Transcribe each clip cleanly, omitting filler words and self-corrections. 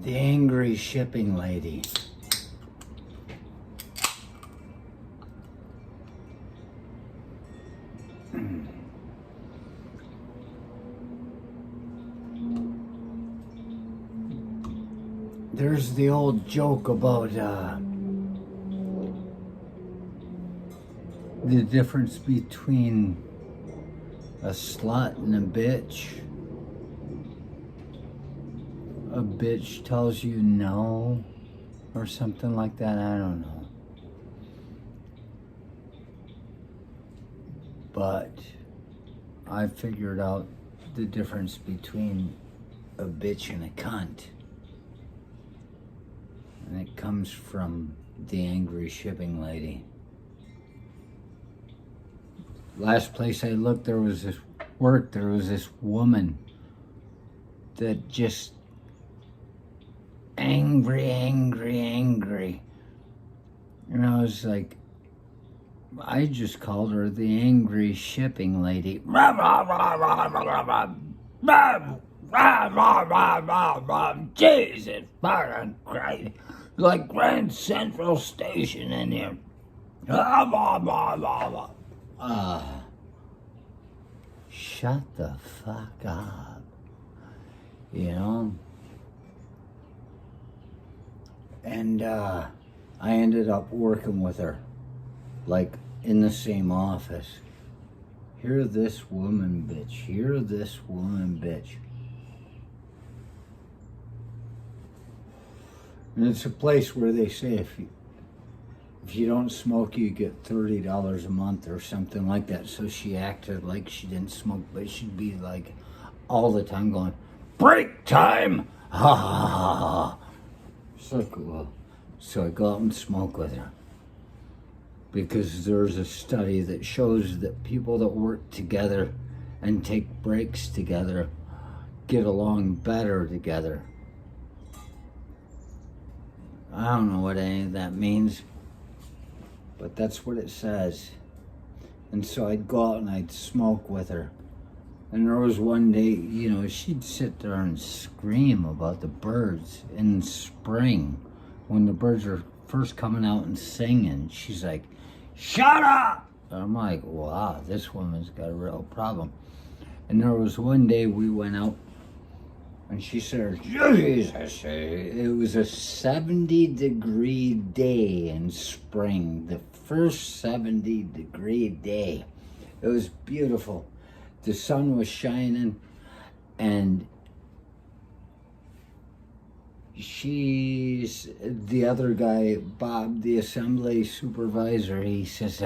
The angry shipping lady. There's the old joke about the difference between a slut and a bitch. A bitch tells you no, or something like that, I don't know. But I figured out the difference between a bitch and a cunt. And it comes from the angry shipping lady. Last place I looked, there was this woman that just angry. And I was like, I just called her the angry shipping lady. Jesus fucking Christ. Like Grand Central Station in here. Shut the fuck up. You know? And I ended up working with her, like in the same office. Hear this woman, bitch. Hear this woman, bitch. And it's a place where they say if you don't smoke, you get $30 a month or something like that. So she acted like she didn't smoke, but she'd be like all the time going, break time! Ha ha ha ha. So cool. So I go out and smoke with her. Because there's a study that shows that people that work together and take breaks together get along better together. I don't know what any of that means, but that's what it says. And so I'd go out and I'd smoke with her. And there was one day, you know, she'd sit there and scream about the birds in spring when the birds are first coming out and singing. She's like, shut up! And I'm like, wow, this woman's got a real problem. And there was one day we went out and she said, Jesus, it was a 70-degree day in spring, the first 70-degree day. It was beautiful. The sun was shining, and the other guy, Bob, the assembly supervisor, he says,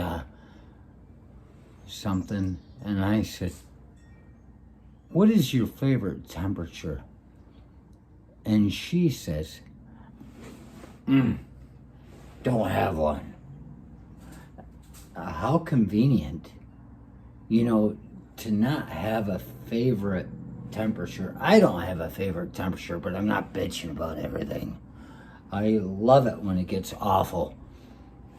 something, and I said, what is your favorite temperature? And she says, don't have one. How convenient, you know, to not have a favorite temperature. I don't have a favorite temperature, but I'm not bitching about everything. I love it when it gets awful.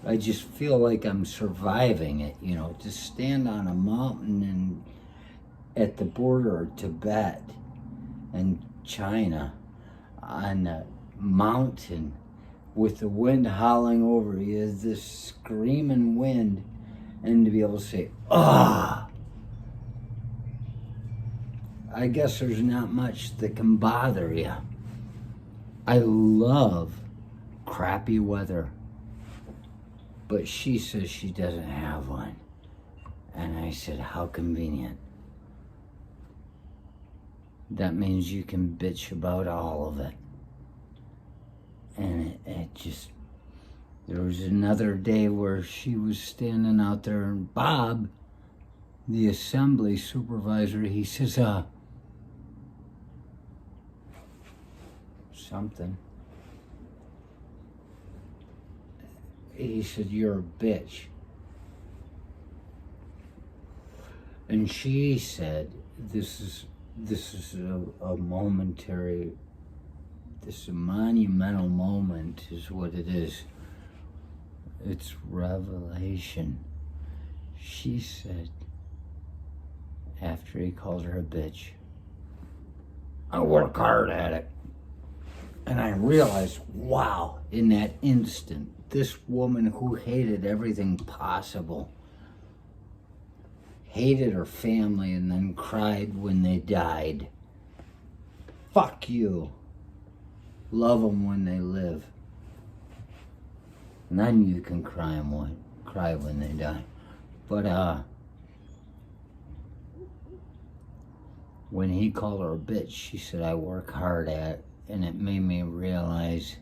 I just feel like I'm surviving it, you know, to stand on a mountain and at the border of Tibet and China on a mountain with the wind howling over you, this screaming wind, and to be able to say, ah, I guess there's not much that can bother you. I love crappy weather, but she says she doesn't have one. And I said, how convenient. That means you can bitch about all of it. And it just, there was another day where she was standing out there and Bob, the assembly supervisor, he says, something. He said, you're a bitch. And she said, this is a momentary, this monumental moment is what it is. It's revelation. She said, after he called her a bitch, I work hard at it. And I realized, wow, in that instant, this woman who hated everything possible, hated her family and then cried when they died. Fuck you. Love them when they live. And then you can cry when they die. But when he called her a bitch, she said, I work hard at it. And it made me realize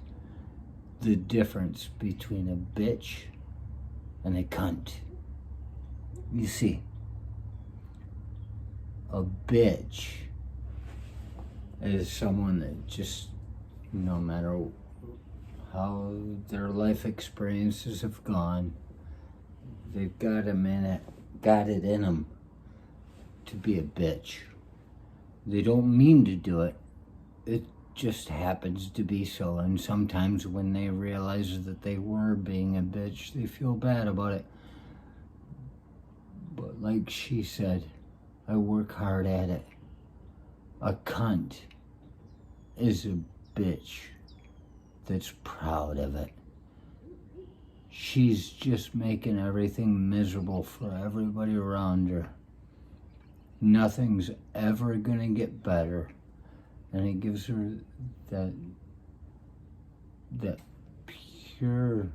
the difference between a bitch and a cunt. You see, a bitch is someone that just, no matter how their life experiences have gone, they've got it in them to be a bitch. They don't mean to do it. It just happens to be so. And sometimes when they realize that they were being a bitch, they feel bad about it. But like she said, I work hard at it. A cunt is a bitch that's proud of it. She's just making everything miserable for everybody around her. Nothing's ever gonna get better. And it gives her that pure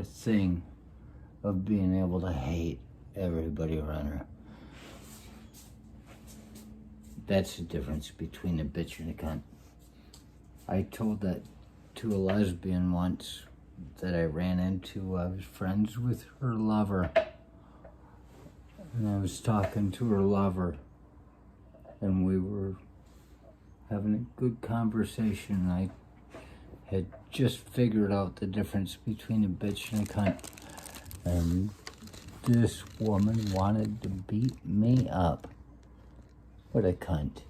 thing of being able to hate everybody around her. That's the difference between a bitch and a cunt. I told that to a lesbian once that I ran into. I was friends with her lover. And I was talking to her lover. And we were having a good conversation. I had just figured out the difference between a bitch and a cunt. And this woman wanted to beat me up. What a cunt.